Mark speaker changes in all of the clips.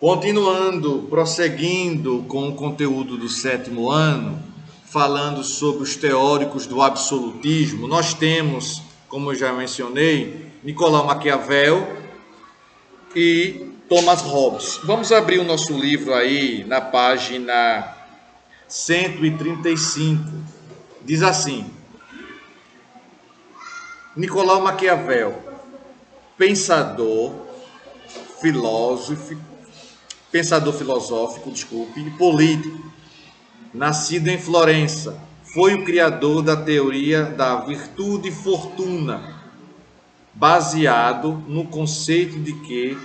Speaker 1: Continuando, prosseguindo com o conteúdo do sétimo ano, falando sobre os teóricos do absolutismo, nós temos, como eu já mencionei, Nicolau Maquiavel e Thomas Hobbes. Vamos abrir o nosso livro aí na página 135. Diz assim: Nicolau Maquiavel, pensador filosófico, e político, nascido em Florença, foi o criador da teoria da virtude e fortuna, baseado no conceito de que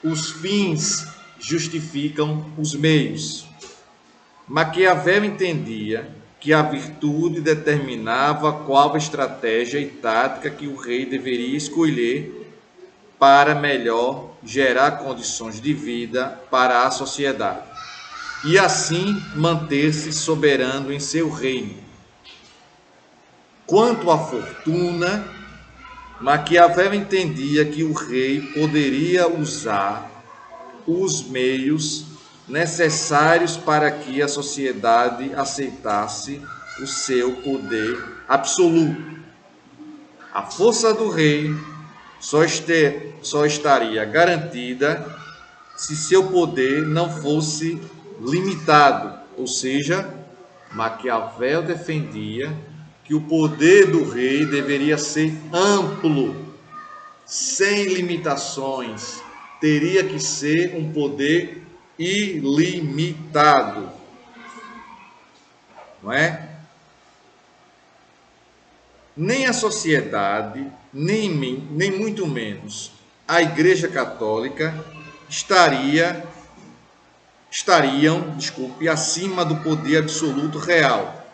Speaker 1: os fins justificam os meios. Maquiavel entendia que a virtude determinava qual estratégia e tática que o rei deveria escolher para melhor gerar condições de vida para a sociedade e assim manter-se soberano em seu reino. Quanto à fortuna, Maquiavel entendia que o rei poderia usar os meios necessários para que a sociedade aceitasse o seu poder absoluto. A força do rei só estaria garantida se seu poder não fosse limitado, ou seja, Maquiavel defendia que o poder do rei deveria ser amplo, sem limitações, teria que ser um poder ilimitado, não é? Nem a sociedade, nem muito menos a Igreja Católica estariam, acima do poder absoluto real.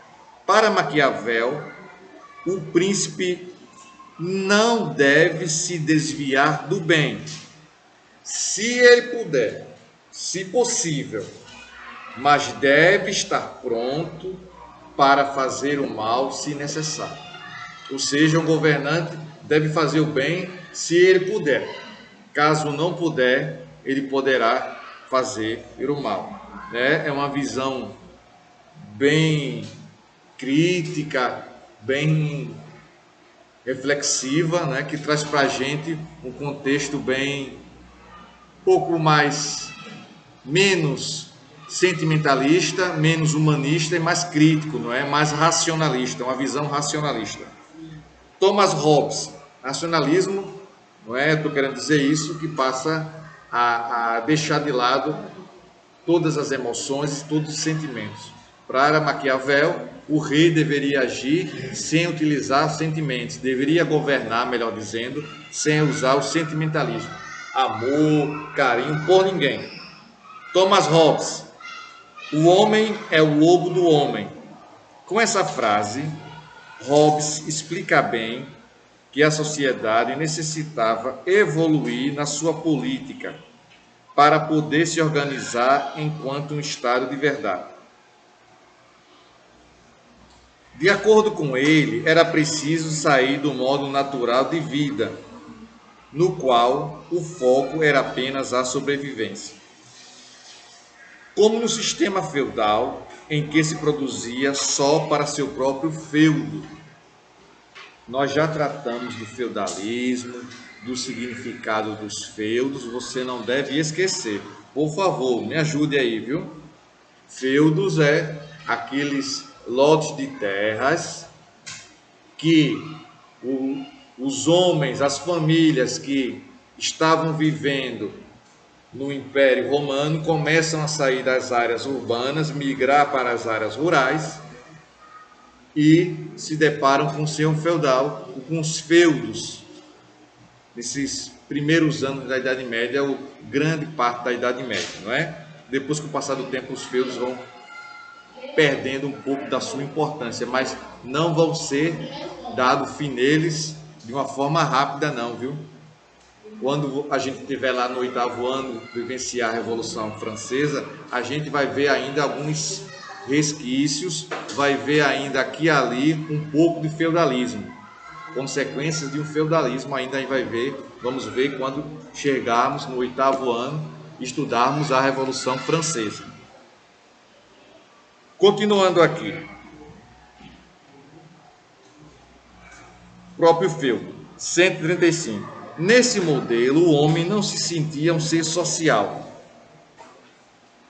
Speaker 1: Para Maquiavel, o príncipe não deve se desviar do bem, se ele puder, se possível, mas deve estar pronto para fazer o mal se necessário. Ou seja, o governante deve fazer o bem se ele puder. Caso não puder, ele poderá fazer o mal. É uma visão bem crítica, bem reflexiva, que traz para a gente um contexto bem pouco menos sentimentalista, menos humanista e mais crítico, mais racionalista, uma visão racionalista. Thomas Hobbes, racionalismo, estou querendo dizer isso, que passa a deixar de lado todas as emoções e todos os sentimentos. Para Maquiavel, o rei deveria agir sem utilizar sentimentos, deveria governar, melhor dizendo, sem usar o sentimentalismo, amor, carinho por ninguém. Thomas Hobbes, o homem é o lobo do homem. Com essa frase, Hobbes explica bem que a sociedade necessitava evoluir na sua política para poder se organizar enquanto um Estado de verdade. De acordo com ele, era preciso sair do modo natural de vida, no qual o foco era apenas a sobrevivência. Como no sistema feudal, em que se produzia só para seu próprio feudo. Nós já tratamos do feudalismo, do significado dos feudos, você não deve esquecer. Por favor, me ajude aí, viu? Feudos é aqueles lotes de terras que os homens, as famílias que estavam vivendo no Império Romano começam a sair das áreas urbanas, migrar para as áreas rurais e se deparam com o senhor feudal, com os feudos. Nesses primeiros anos da Idade Média, ou grande parte da Idade Média, não é? Depois que o passar do tempo, os feudos vão perdendo um pouco da sua importância, mas não vão ser dado fim neles de uma forma rápida não, viu? Quando a gente estiver lá no 8º ano, vivenciar a Revolução Francesa, a gente vai ver ainda alguns resquícios, vai ver ainda aqui e ali um pouco de feudalismo, consequências de um feudalismo ainda vai ver, vamos ver quando chegarmos no 8º ano, estudarmos a Revolução Francesa. Continuando aqui. Próprio feudo, 135. Nesse modelo, o homem não se sentia um ser social.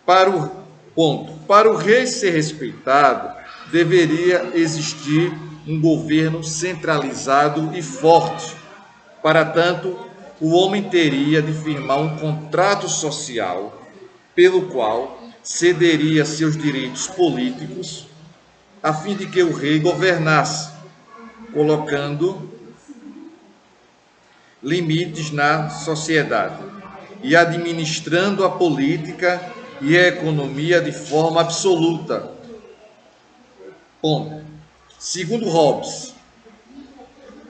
Speaker 1: Para o rei ser respeitado, deveria existir um governo centralizado e forte. Para tanto, o homem teria de firmar um contrato social pelo qual cederia seus direitos políticos a fim de que o rei governasse, colocando limites na sociedade e administrando a política e a economia de forma absoluta. Ponto. Segundo Hobbes,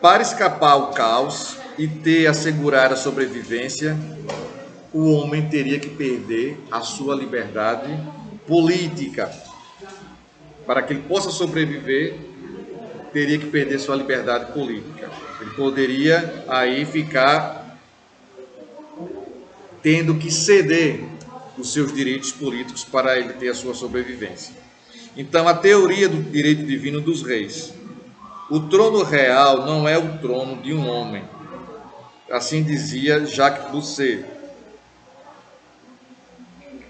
Speaker 1: para escapar ao caos e ter assegurado a sobrevivência, o homem teria que perder a sua liberdade política. Para que ele possa sobreviver, teria que perder sua liberdade política. Ele poderia aí ficar tendo que ceder os seus direitos políticos para ele ter a sua sobrevivência. Então, a teoria do direito divino dos reis. O trono real não é o trono de um homem. Assim dizia Jacques Rousseau,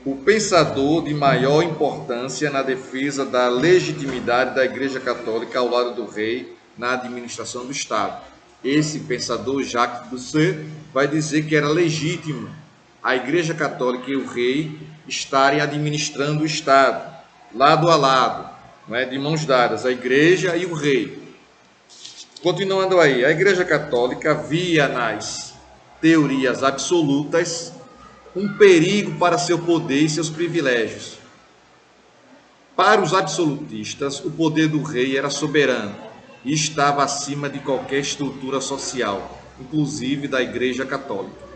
Speaker 1: o pensador de maior importância na defesa da legitimidade da Igreja Católica ao lado do rei na administração do Estado. Esse pensador, Jacques Rousseau, vai dizer que era legítimo a Igreja Católica e o rei estarem administrando o Estado, lado a lado, não é? De mãos dadas, a Igreja e o rei. Continuando aí, a Igreja Católica via nas teorias absolutas um perigo para seu poder e seus privilégios. Para os absolutistas, o poder do rei era soberano e estava acima de qualquer estrutura social, inclusive da Igreja Católica.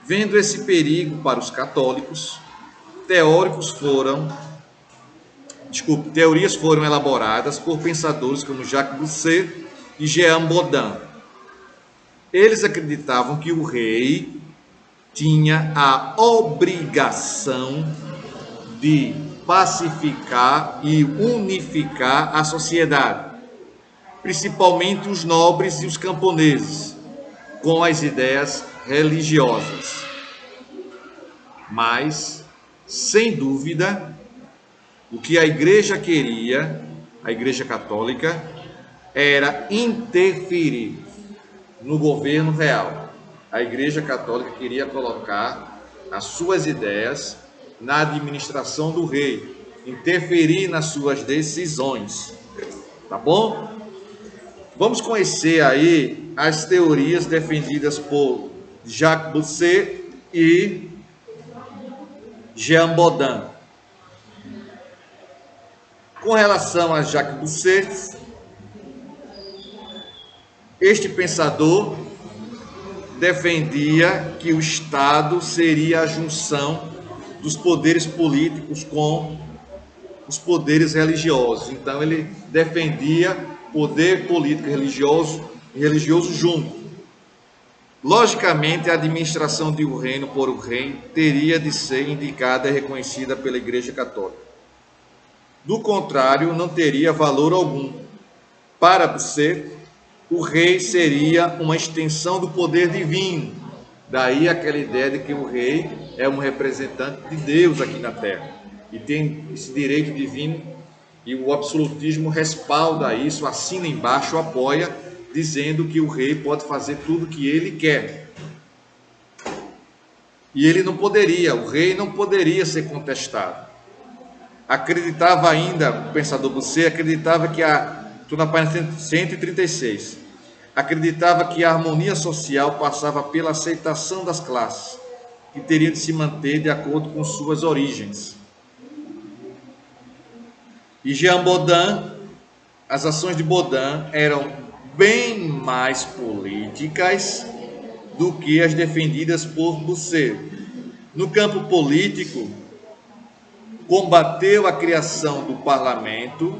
Speaker 1: Vendo esse perigo para os católicos, teorias foram elaboradas por pensadores como Jacques Rousseau e Jean Bodin. Eles acreditavam que o rei tinha a obrigação de pacificar e unificar a sociedade, principalmente os nobres e os camponeses, com as ideias religiosas. Mas, sem dúvida, o que a Igreja queria, a Igreja Católica, era interferir no governo real. A Igreja Católica queria colocar as suas ideias na administração do rei, interferir nas suas decisões. Tá bom? Vamos conhecer aí as teorias defendidas por Jacques Rousseau e Jean Bodin. Com relação a Jacques Rousseau, este pensador defendia que o Estado seria a junção dos poderes políticos com os poderes religiosos. Então, ele defendia poder político e religioso junto. Logicamente, a administração de um reino por um rei teria de ser indicada e reconhecida pela Igreja Católica. Do contrário, não teria valor algum. Para Rousseau, o rei seria uma extensão do poder divino. Daí aquela ideia de que o rei é um representante de Deus aqui na terra. E tem esse direito divino, e o absolutismo respalda isso, assina embaixo, apoia, dizendo que o rei pode fazer tudo o que ele quer. E ele não poderia, o rei não poderia ser contestado. Acreditava ainda, o pensador Rousseau acreditava que estou na página 136, acreditava que a harmonia social passava pela aceitação das classes, que teriam de se manter de acordo com suas origens. E Jean Bodin, as ações de Bodin eram bem mais políticas do que as defendidas por Rousseau. No campo político, combateu a criação do parlamento,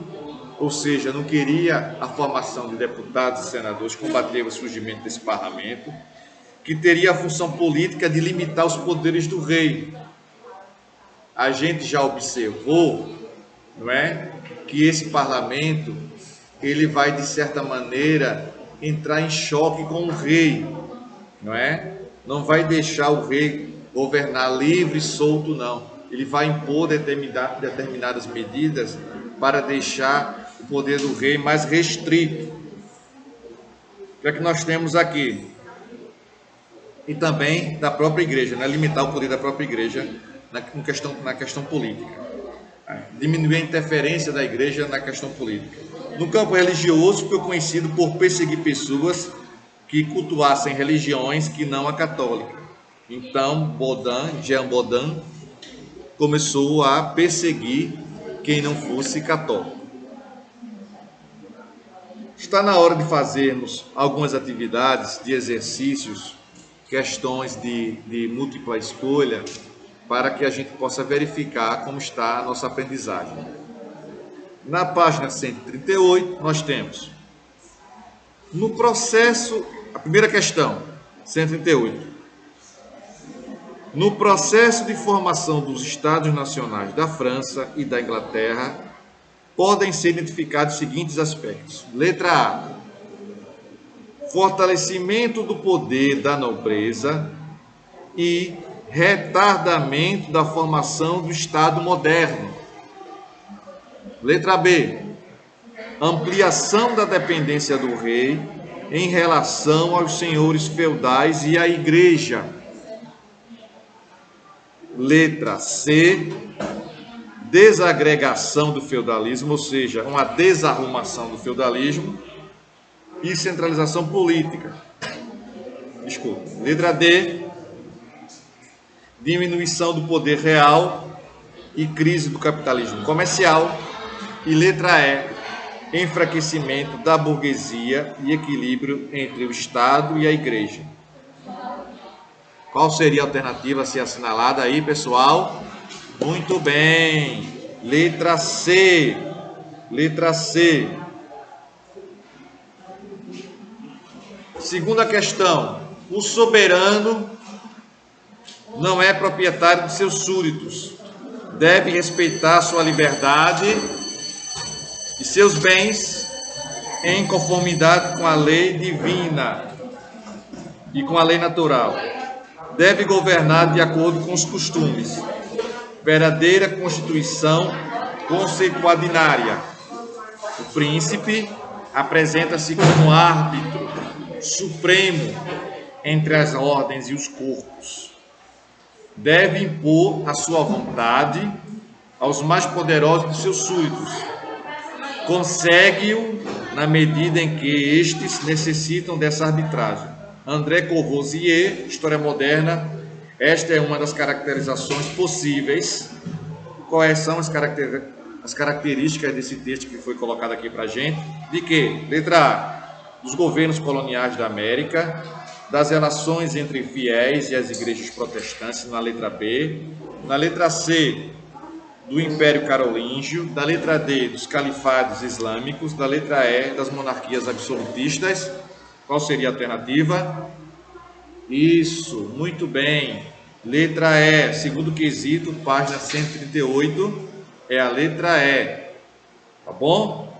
Speaker 1: ou seja, não queria a formação de deputados e senadores, combateu o surgimento desse parlamento, que teria a função política de limitar os poderes do rei. A gente já observou, não é, que esse parlamento ele vai, de certa maneira, entrar em choque com o rei, não é? Não vai deixar o rei governar livre e solto, não. Ele vai impor determinadas medidas para deixar o poder do rei mais restrito. O que é que nós temos aqui? E também da própria igreja, né? Limitar o poder da própria igreja na questão política. Diminuir a interferência da igreja na questão política. No campo religioso, ficou conhecido por perseguir pessoas que cultuassem religiões que não a católica. Então, Jean Bodin, começou a perseguir quem não fosse católico. Está na hora de fazermos algumas atividades de exercícios, questões de múltipla escolha, para que a gente possa verificar como está a nossa aprendizagem. Na página 138, nós temos, no processo, a primeira questão, 138. No processo de formação dos Estados Nacionais da França e da Inglaterra, podem ser identificados os seguintes aspectos. Letra A. Fortalecimento do poder da nobreza e retardamento da formação do Estado moderno. Letra B. Ampliação da dependência do rei em relação aos senhores feudais e à igreja. Letra C. Desagregação do feudalismo, ou seja, uma desarrumação do feudalismo e centralização política. Desculpa. Letra D. Diminuição do poder real e crise do capitalismo comercial. E letra E. Enfraquecimento da burguesia e equilíbrio entre o Estado e a Igreja. Qual seria a alternativa a ser assinalada aí, pessoal? Muito bem. Letra C. Letra C. Segunda questão. O soberano não é proprietário de seus súditos. Deve respeitar sua liberdade e seus bens em conformidade com a lei divina e com a lei natural. Deve governar de acordo com os costumes. Verdadeira Constituição consuetudinária. O príncipe apresenta-se como árbitro supremo entre as ordens e os corpos. Deve impor a sua vontade aos mais poderosos de seus súditos. Consegue-o na medida em que estes necessitam dessa arbitragem. André Courvoisier, História Moderna. Esta é uma das caracterizações possíveis. Quais são as características desse texto que foi colocado aqui para a gente? De que? Letra A. Dos governos coloniais da América, das relações entre fiéis e as igrejas protestantes, na letra B. Na letra C, do Império Carolíngio. Da letra D, dos califados islâmicos. Da letra E, das monarquias absolutistas. Qual seria a alternativa? Isso, muito bem. Letra E, segundo quesito, página 138, é a letra E. Tá bom?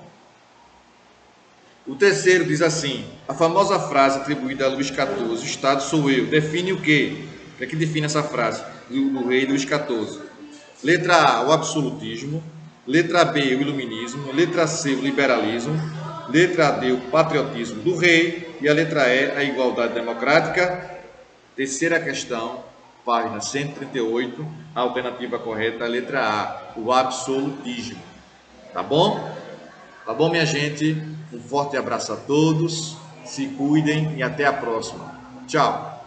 Speaker 1: O terceiro diz assim: a famosa frase atribuída a Luís XIV, o Estado sou eu, define o quê? O que é que define essa frase do rei Luís XIV? Letra A, o absolutismo. Letra B, o iluminismo. Letra C, o liberalismo. Letra D, o patriotismo do rei. E a letra E, a igualdade democrática. Terceira questão, página 138, a alternativa correta é a letra A, o absolutismo. Tá bom? Tá bom, minha gente? Um forte abraço a todos, se cuidem e até a próxima. Tchau!